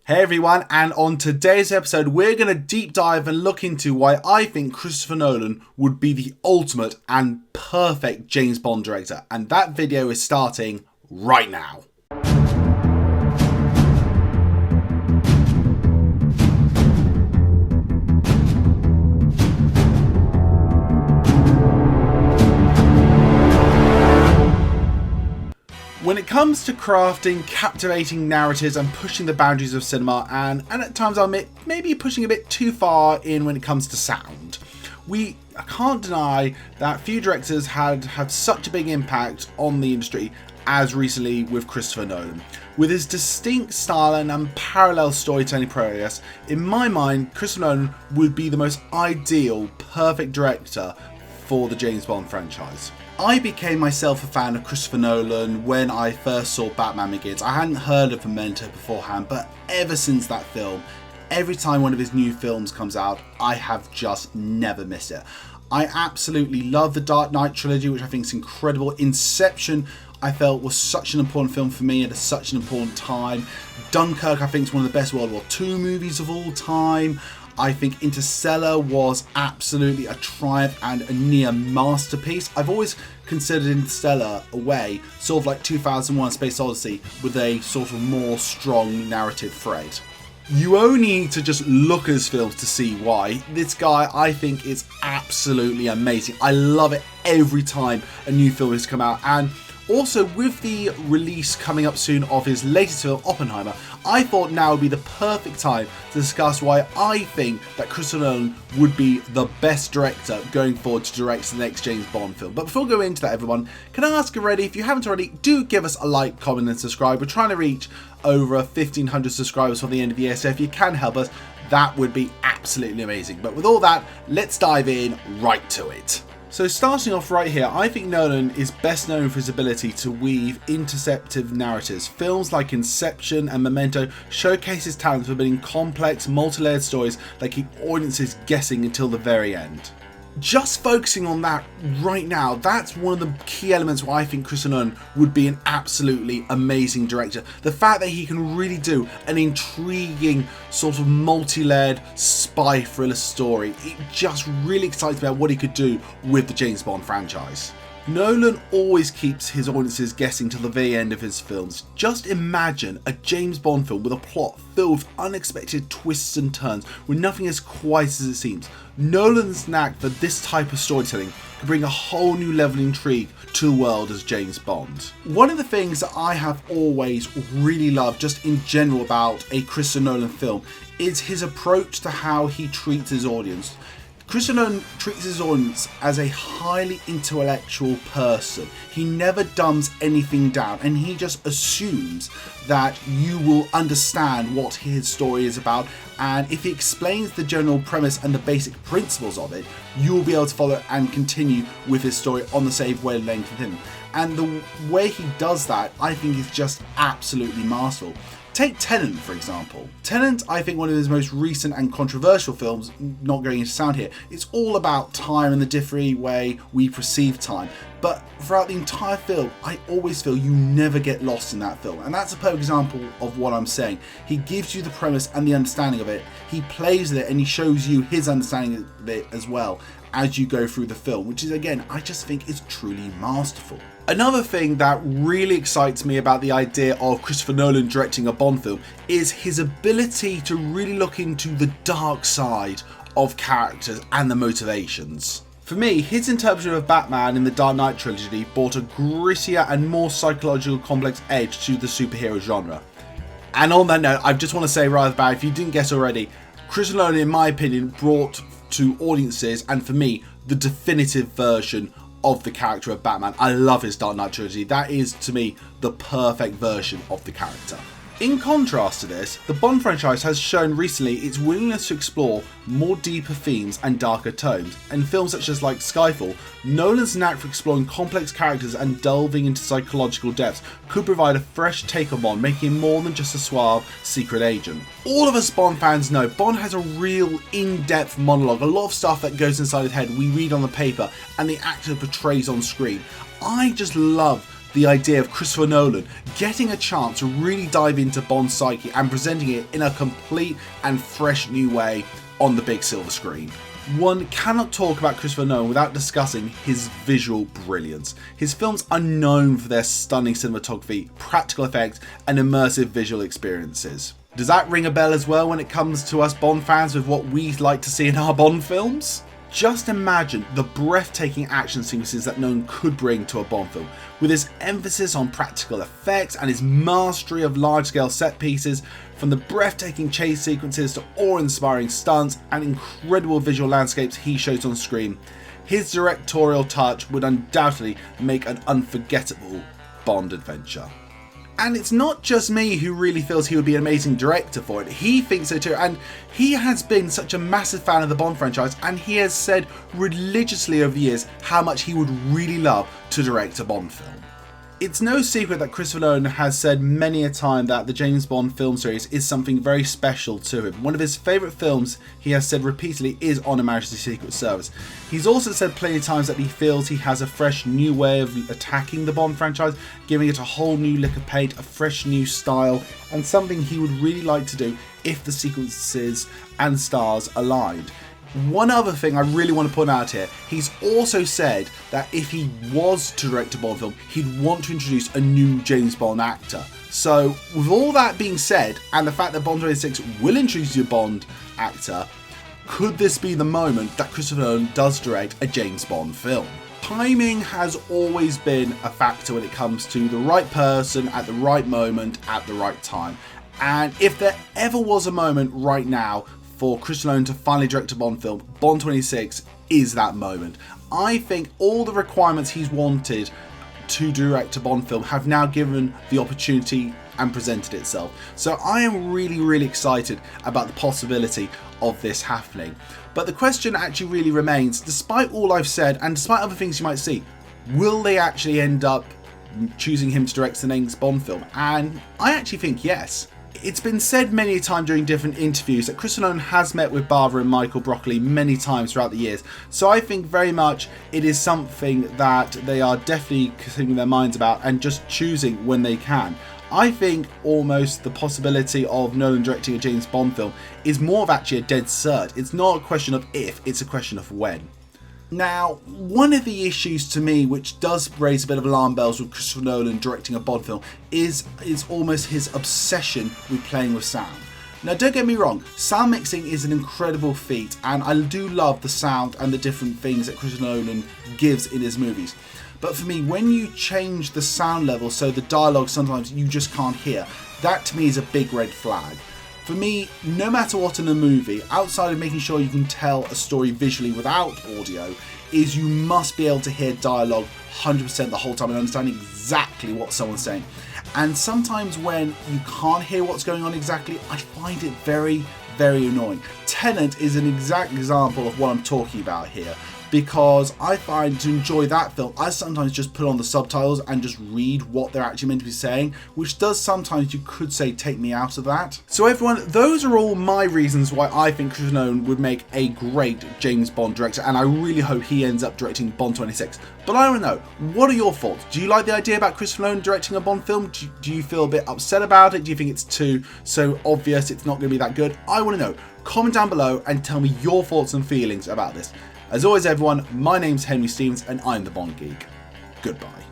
Hey everyone, and on today's episode we're going to deep dive and look into why I think Christopher Nolan would be the ultimate and perfect James Bond director, and that video is starting right now. When it comes to crafting captivating narratives and pushing the boundaries of cinema, and at times I'll admit maybe pushing a bit too far in when it comes to sound, I can't deny that few directors had such a big impact on the industry as recently with Christopher Nolan. With his distinct style and unparalleled storytelling prowess, in my mind, Christopher Nolan would be the most ideal, perfect director for the James Bond franchise. I became myself a fan of Christopher Nolan when I first saw Batman Begins. I hadn't heard of Memento beforehand, but ever since that film, every time one of his new films comes out, I have just never missed it. I absolutely love the Dark Knight trilogy, which I think is incredible. Inception, I felt, was such an important film for me at such an important time. Dunkirk, I think, is one of the best World War II movies of all time. I think Interstellar was absolutely a triumph and a near masterpiece. I've always considered Interstellar a way, sort of like 2001: Space Odyssey, with a sort of more strong narrative thread. You only need to just look at his films to see why. This guy, I think, is absolutely amazing. I love it every time a new film has come out, and also, with the release coming up soon of his latest film, Oppenheimer, I thought now would be the perfect time to discuss why I think that Christopher Nolan would be the best director going forward to direct the next James Bond film. But before going into that, everyone, can I ask already, if you haven't already, do give us a like, comment and subscribe. We're trying to reach over 1,500 subscribers for the end of the year, so if you can help us, that would be absolutely amazing. But with all that, let's dive in right to it. So starting off right here, I think Nolan is best known for his ability to weave interceptive narratives. Films like Inception and Memento showcase his talent for building complex, multi-layered stories that keep audiences guessing until the very end. Just focusing on that right now, that's one of the key elements why I think Christopher Nolan would be an absolutely amazing director. The fact that he can really do an intriguing sort of multi-layered spy thriller story, it just really excites me about what he could do with the James Bond franchise. Nolan always keeps his audiences guessing till the very end of his films. Just imagine a James Bond film with a plot filled with unexpected twists and turns, where nothing is quite as it seems. Nolan's knack for this type of storytelling can bring a whole new level of intrigue to the world as James Bond. One of the things that I have always really loved, just in general, about a Christopher Nolan film is his approach to how he treats his audience. Christopher Nolan treats his audience as a highly intellectual person. He never dumbs anything down, and he just assumes that you will understand what his story is about, and if he explains the general premise and the basic principles of it, you will be able to follow and continue with his story on the same wavelength with him. And the way he does that, I think, is just absolutely masterful. Take Tenet, for example. Tenet, I think, one of his most recent and controversial films, not going into sound here, it's all about time and the different way we perceive time. But throughout the entire film, I always feel you never get lost in that film. And that's a perfect example of what I'm saying. He gives you the premise and the understanding of it. He plays with it and he shows you his understanding of it as well as you go through the film, which is, again, I just think is truly masterful. Another thing that really excites me about the idea of Christopher Nolan directing a Bond film is his ability to really look into the dark side of characters and the motivations. For me, his interpretation of Batman in the Dark Knight trilogy brought a grittier and more psychological complex edge to the superhero genre. And on that note, I just want to say right off the bat, if you didn't guess already, Christopher Nolan, in my opinion, brought to audiences, and for me, the definitive version of the character of Batman. I love his Dark Knight trilogy. That is, to me, the perfect version of the character. In contrast to this, the Bond franchise has shown recently its willingness to explore more deeper themes and darker tones. In films such as like Skyfall, Nolan's knack for exploring complex characters and delving into psychological depths could provide a fresh take on Bond, making him more than just a suave secret agent. All of us Bond fans know Bond has a real in-depth monologue, a lot of stuff that goes inside his head we read on the paper and the actor portrays on screen. I just love the idea of Christopher Nolan getting a chance to really dive into Bond's psyche and presenting it in a complete and fresh new way on the big silver screen. One cannot talk about Christopher Nolan without discussing his visual brilliance. His films are known for their stunning cinematography, practical effects, and immersive visual experiences. Does that ring a bell as well when it comes to us Bond fans with what we like to see in our Bond films? Just imagine the breathtaking action sequences that Nolan could bring to a Bond film, with his emphasis on practical effects and his mastery of large-scale set pieces, from the breathtaking chase sequences to awe-inspiring stunts and incredible visual landscapes he shows on screen. His directorial touch would undoubtedly make an unforgettable Bond adventure. And it's not just me who really feels he would be an amazing director for it. He thinks so too, and he has been such a massive fan of the Bond franchise, and he has said religiously over the years how much he would really love to direct a Bond film. It's no secret that Christopher Nolan has said many a time that the James Bond film series is something very special to him. One of his favourite films, he has said repeatedly, is On Her Majesty's Secret Service. He's also said plenty of times that he feels he has a fresh new way of attacking the Bond franchise, giving it a whole new lick of paint, a fresh new style, and something he would really like to do if the sequences and stars aligned. One other thing I really want to point out here, he's also said that if he was to direct a Bond film, he'd want to introduce a new James Bond actor. So with all that being said, and the fact that Bond 26 will introduce a Bond actor, could this be the moment that Christopher Nolan does direct a James Bond film? Timing has always been a factor when it comes to the right person at the right moment at the right time. And if there ever was a moment right now for Christopher Nolan to finally direct a Bond film, Bond 26 is that moment. I think all the requirements he's wanted to direct a Bond film have now given the opportunity and presented itself. So I am really excited about the possibility of this happening. But the question actually really remains, despite all I've said and despite other things you might see, will they actually end up choosing him to direct the next Bond film? And I actually think yes. It's been said many times during different interviews that Christopher Nolan has met with Barbara and Michael Broccoli many times throughout the years. So I think very much it is something that they are definitely thinking their minds about and just choosing when they can. I think almost the possibility of Nolan directing a James Bond film is more of actually a dead cert. It's not a question of if, it's a question of when. Now, one of the issues to me which does raise a bit of alarm bells with Christopher Nolan directing a Bond film is almost his obsession with playing with sound. Now, don't get me wrong, sound mixing is an incredible feat, and I do love the sound and the different things that Christopher Nolan gives in his movies. But for me, when you change the sound level so the dialogue sometimes you just can't hear, that to me is a big red flag. For me, no matter what in a movie, outside of making sure you can tell a story visually without audio, is you must be able to hear dialogue 100% the whole time and understand exactly what someone's saying. And sometimes when you can't hear what's going on exactly, I find it very annoying. Tenet is an exact example of what I'm talking about here, because I find to enjoy that film, I sometimes just put on the subtitles and just read what they're actually meant to be saying, which does sometimes, you could say, take me out of that. So everyone, those are all my reasons why I think Christopher Nolan would make a great James Bond director, and I really hope he ends up directing Bond 26. But I don't know, what are your thoughts? Do you like the idea about Christopher Nolan directing a Bond film? Do you feel a bit upset about it? Do you think it's so obvious it's not going to be that good? I want to know. Comment down below and tell me your thoughts and feelings about this. As always everyone, my name's Henry Stevens and I'm the Bond Geek. Goodbye.